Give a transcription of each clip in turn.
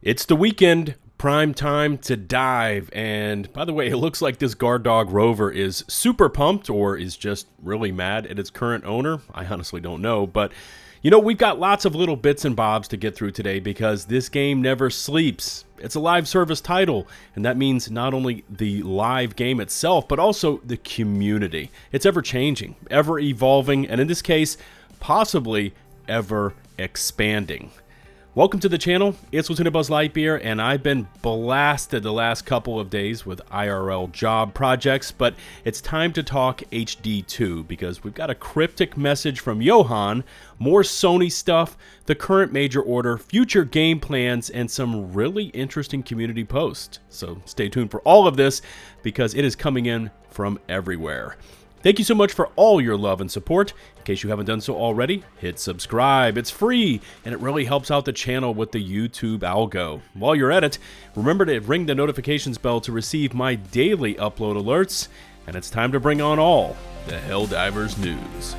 It's the weekend, prime time to dive, and by the way, it looks like this guard dog Rover is super pumped or is just really mad at its current owner. I honestly don't know, but you know, we've got lots of little bits and bobs to get through today because this game never sleeps. It's a live service title, and that means not only the live game itself, but also the community. It's ever changing, ever evolving, and in this case, possibly ever expanding. Welcome to the channel. It's LtBuzzLitebeer, and I've been blasted the last couple of days with IRL job projects, but it's time to talk HD2 because we've got a cryptic message from Johan, more Sony stuff, the current major order, future game plans, and some really interesting community posts. So stay tuned for all of this because it is coming in from everywhere. Thank you so much for all your love and support. In case you haven't done so already, hit subscribe. It's free, and it really helps out the channel with the YouTube algo. While you're at it, remember to ring the notifications bell to receive my daily upload alerts. And it's time to bring on all the Helldivers news.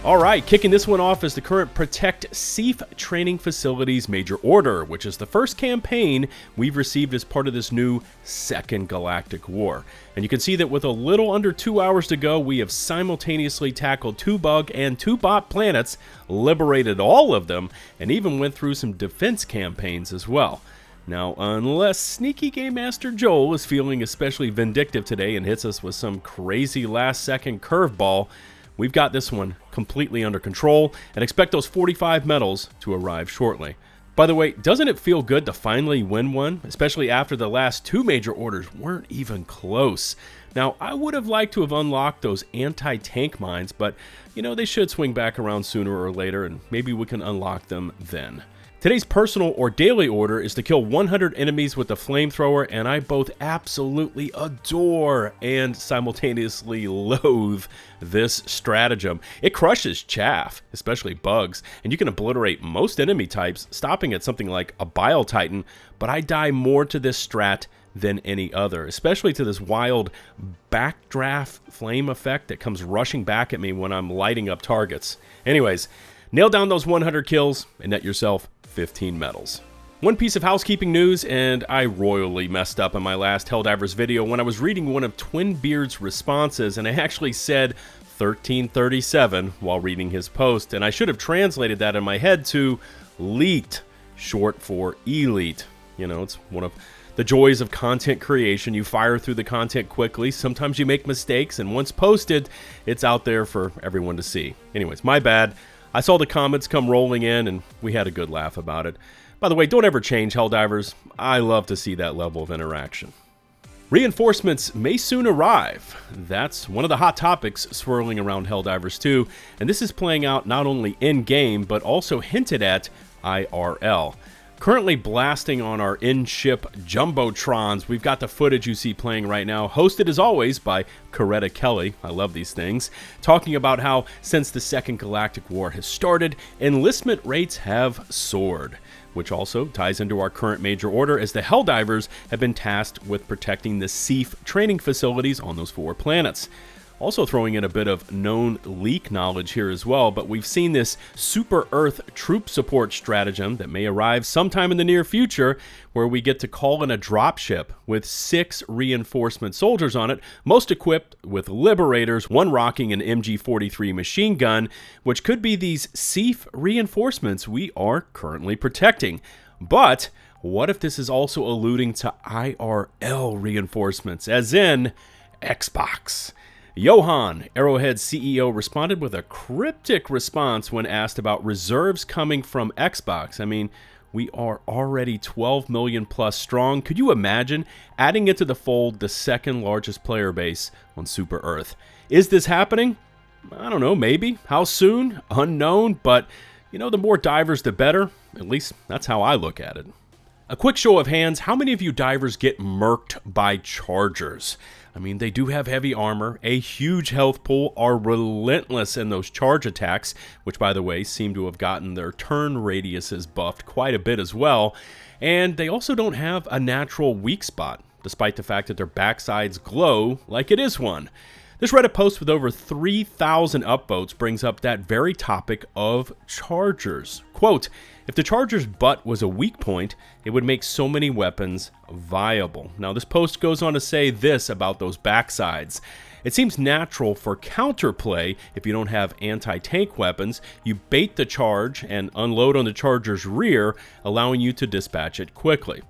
Alright, kicking this one off is the current Protect SEAF Training Facilities Major Order, which is the first campaign we've received as part of this new Second Galactic War. And you can see that with a little under 2 hours to go, we have simultaneously tackled 2 bug and 2 bot planets, liberated all of them, and even went through some defense campaigns as well. Now, unless Sneaky Game Master Joel is feeling especially vindictive today and hits us with some crazy last-second curveball, we've got this one completely under control and expect those 45 medals to arrive shortly. By the way, doesn't it feel good to finally win one, especially after the last 2 major orders weren't even close? Now, I would have liked to have unlocked those anti-tank mines, but you know, they should swing back around sooner or later and maybe we can unlock them then. Today's personal or daily order is to kill 100 enemies with the flamethrower, and I both absolutely adore and simultaneously loathe this stratagem. It crushes chaff, especially bugs, and you can obliterate most enemy types, stopping at something like a Bile Titan, but I die more to this strat than any other, especially to this wild backdraft flame effect that comes rushing back at me when I'm lighting up targets. Anyways, nail down those 100 kills and net yourself 15 medals. One piece of housekeeping news, and I royally messed up in my last Helldivers video when I was reading one of Twinbeard's responses, and I actually said 1337 while reading his post, and I should have translated that in my head to LEET, short for elite. You know, it's one of the joys of content creation. You fire through the content quickly, sometimes you make mistakes, and once posted, it's out there for everyone to see. Anyways, my bad. I saw the comments come rolling in, and we had a good laugh about it. By the way, don't ever change, Helldivers. I love to see that level of interaction. Reinforcements may soon arrive. That's one of the hot topics swirling around Helldivers 2, and this is playing out not only in-game, but also hinted at IRL. Currently blasting on our in-ship Jumbotrons, we've got the footage you see playing right now, hosted as always by Coretta Kelly, I love these things, talking about how since the Second Galactic War has started, enlistment rates have soared, which also ties into our current major order as the Helldivers have been tasked with protecting the SEAF training facilities on those 4 planets. Also throwing in a bit of known leak knowledge here as well, but we've seen this Super Earth troop support stratagem that may arrive sometime in the near future where we get to call in a dropship with 6 reinforcement soldiers on it, most equipped with liberators, one rocking an MG-43 machine gun, which could be these SEAF reinforcements we are currently protecting. But what if this is also alluding to IRL reinforcements, as in Xbox? Johan, Arrowhead's CEO, responded with a cryptic response when asked about reserves coming from Xbox. I mean, we are already 12 million plus strong. Could you imagine adding into the fold the second largest player base on Super Earth? Is this happening? I don't know, maybe. How soon? Unknown, but you know, the more divers, the better. At least that's how I look at it. A quick show of hands, how many of you divers get murked by Chargers? I mean, they do have heavy armor, a huge health pool, are relentless in those charge attacks, which, by the way, seem to have gotten their turn radiuses buffed quite a bit as well. And they also don't have a natural weak spot. despite the fact that their backsides glow like it is one. This Reddit post with over 3,000 upvotes brings up that very topic of Chargers. Quote, if the Charger's butt was a weak point, it would make so many weapons viable. Now this post goes on to say this about those backsides. It seems natural for counterplay if you don't have anti-tank weapons. You bait the charge and unload on the Charger's rear, allowing you to dispatch it quickly.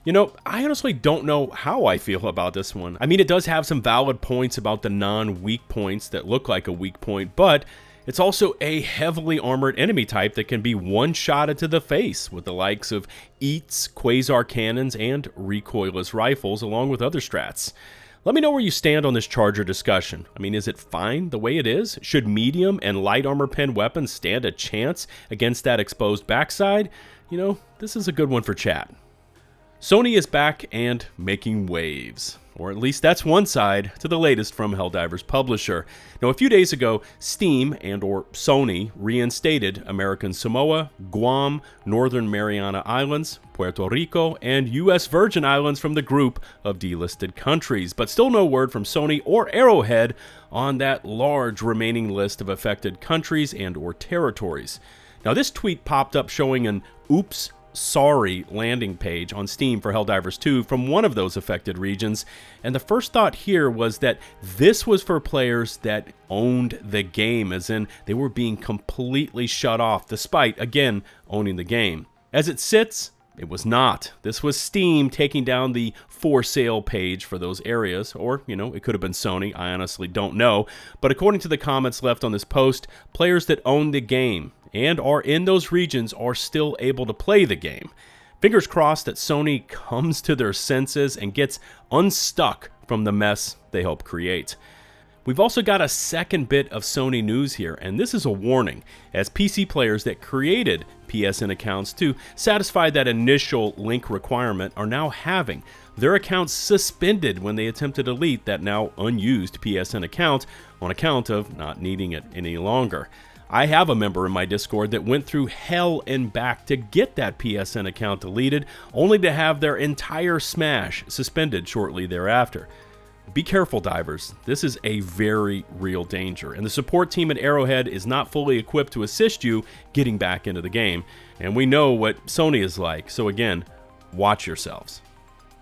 You know, I honestly don't know how I feel about this one. I mean, it does have some valid points about the non-weak points that look like a weak point, but it's also a heavily armored enemy type that can be one-shotted to the face with the likes of EATs, quasar cannons, and recoilless rifles, along with other strats. Let me know where you stand on this Charger discussion. I mean, is it fine the way it is? Should medium and light armor pen weapons stand a chance against that exposed backside? You know, this is a good one for chat. Sony is back and making waves. Or at least that's one side to the latest from Helldivers publisher. Now, a few days ago, Steam and/or Sony reinstated American Samoa, Guam, Northern Mariana Islands, Puerto Rico, and U.S. Virgin Islands from the group of delisted countries, but still no word from Sony or Arrowhead on that large remaining list of affected countries and/or territories. Now, this tweet popped up showing an oops, sorry landing page on Steam for Helldivers 2 from one of those affected regions, and the first thought here was that this was for players that owned the game, as in they were being completely shut off despite, again, owning the game. As it sits, it was not. This was Steam taking down the for sale page for those areas, or, you know, it could have been Sony, I honestly don't know, but according to the comments left on this post, players that own the game and are in those regions are still able to play the game. Fingers crossed that Sony comes to their senses and gets unstuck from the mess they help create. We've also got a second bit of Sony news here, and this is a warning, as PC players that created PSN accounts to satisfy that initial link requirement are now having their accounts suspended when they attempt to delete that now unused PSN account on account of not needing it any longer. I have a member in my Discord that went through hell and back to get that PSN account deleted, only to have their entire Smash suspended shortly thereafter. Be careful, divers. This is a very real danger, and the support team at Arrowhead is not fully equipped to assist you getting back into the game, and we know what Sony is like, so again, watch yourselves.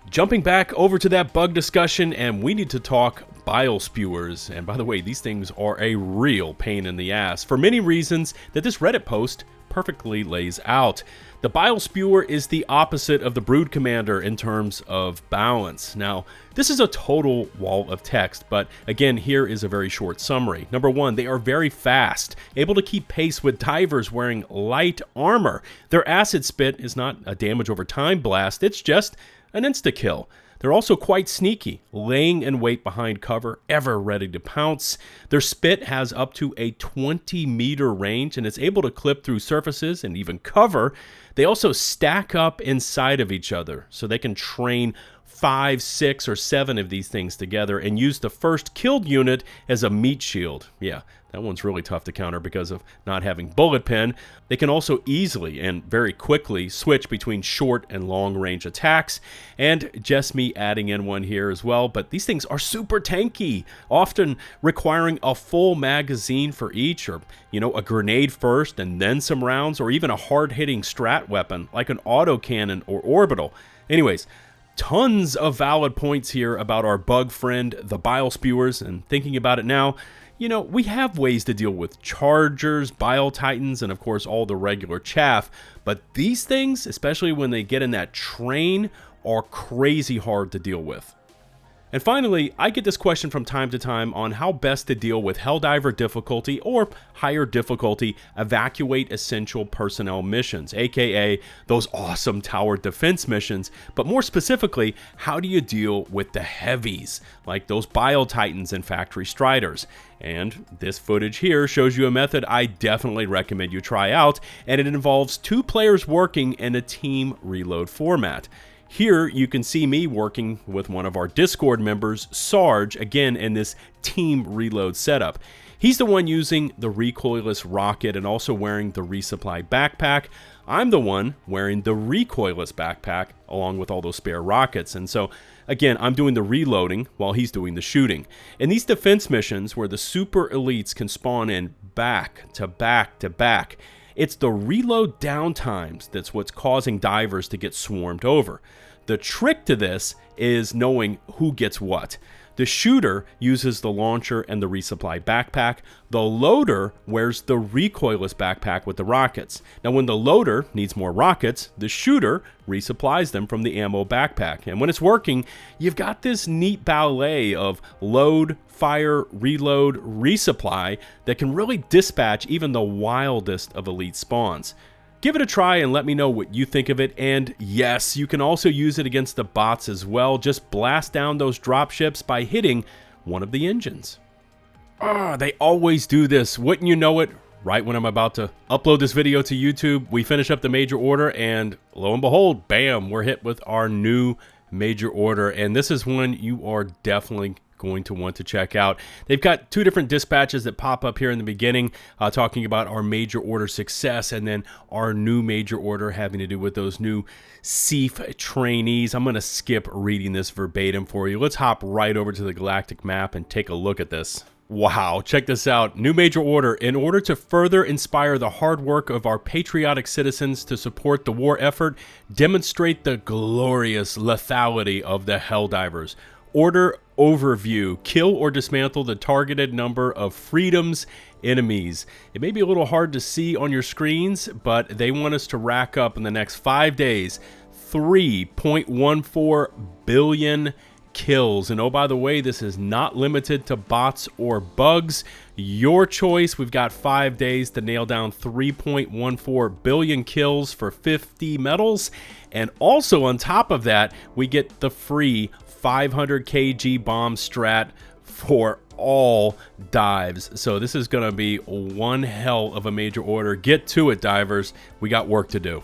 Jumping back over to that bug discussion, and we need to talk bile spewers. And by the way, these things are a real pain in the ass for many reasons that this Reddit post perfectly lays out. The bile spewer is the opposite of the brood commander in terms of balance. Now, this is a total wall of text, but again, here is a very short summary. Number one, they are very fast, able to keep pace with divers wearing light armor. Their acid spit is not a damage over time blast, it's just an insta-kill. They're also quite sneaky, laying in wait behind cover, ever ready to pounce. Their spit has up to a 20-meter range, and it's able to clip through surfaces and even cover. They also stack up inside of each other, so they can train 5, 6, or 7 of these things together and use the first killed unit as a meat shield. Yeah, that one's really tough to counter because of not having bullet pen. They can also easily and very quickly switch between short and long range attacks, and just me adding in one here as well, but these things are super tanky, often requiring a full magazine for each, or, you know, a grenade first and then some rounds, or even a hard-hitting strat weapon like an autocannon or orbital. Anyways, tons of valid points here about our bug friend, the bile spewers, and thinking about it now, you know, we have ways to deal with Chargers, Bile Titans, and of course all the regular chaff, but these things, especially when they get in that train, are crazy hard to deal with. And finally, I get this question from time to time on how best to deal with Helldiver difficulty or higher difficulty evacuate essential personnel missions, aka those awesome tower defense missions, but more specifically, how do you deal with the heavies, like those Bile Titans and Factory Striders? And this footage here shows you a method I definitely recommend you try out, and it involves 2 players working in a team reload format. Here you can see me working with one of our Discord members, Sarge, again in this team reload setup. He's the one using the recoilless rocket and also wearing the resupply backpack. I'm the one wearing the recoilless backpack along with all those spare rockets. And so, again, I'm doing the reloading while he's doing the shooting. In these defense missions where the super elites can spawn in back to back to back, it's the reload downtimes that's what's causing divers to get swarmed over. The trick to this is knowing who gets what. The shooter uses the launcher and the resupply backpack. The loader wears the recoilless backpack with the rockets. Now, when the loader needs more rockets, the shooter resupplies them from the ammo backpack. And when it's working, you've got this neat ballet of load, fire, reload, resupply that can really dispatch even the wildest of elite spawns. Give it a try and let me know what you think of it. And yes, you can also use it against the bots as well. Just blast down those dropships by hitting one of the engines. They always do this. Wouldn't you know it? Right when I'm about to upload this video to YouTube, we finish up the major order and lo and behold, bam, we're hit with our new major order. And this is one you are definitely going to want to check out. They've got two different dispatches that pop up here in the beginning, talking about our major order success, and then our new major order having to do with those new SEAF trainees. I'm going to skip reading this verbatim for you. Let's hop right over to the galactic map and take a look at this. Wow, check this out. New major order. In order to further inspire the hard work of our patriotic citizens to support the war effort, demonstrate the glorious lethality of the Helldivers. Order overview. Kill or dismantle the targeted number of freedom's enemies. It may be a little hard to see on your screens, but they want us to rack up in the next 5 days 3.14 billion kills. And oh, by the way, this is not limited to bots or bugs. Your choice. We've got 5 days to nail down 3.14 billion kills for 50 medals. And also on top of that, we get the free 500 kg bomb strat for all dives. So this is going to be one hell of a major order. Get to it, divers. We got work to do.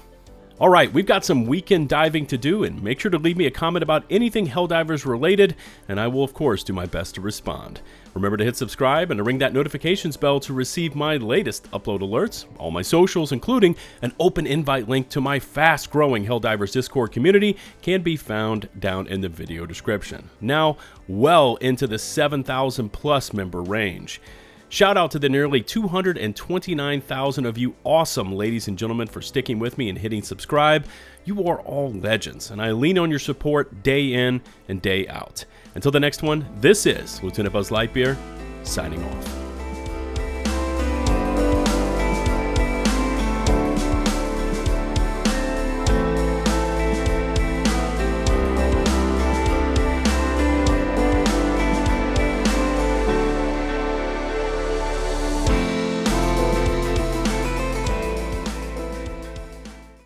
All right, we've got some weekend diving to do, and make sure to leave me a comment about anything Helldivers related, and I will, of course, do my best to respond. Remember to hit subscribe and to ring that notifications bell to receive my latest upload alerts. All my socials, including an open invite link to my fast-growing Helldivers Discord community, can be found down in the video description. Now, well into the 7,000 plus member range. Shout out to the nearly 229,000 of you awesome ladies and gentlemen for sticking with me and hitting subscribe. You are all legends, and I lean on your support day in and day out. Until the next one, this is LtBuzzLitebeer signing off.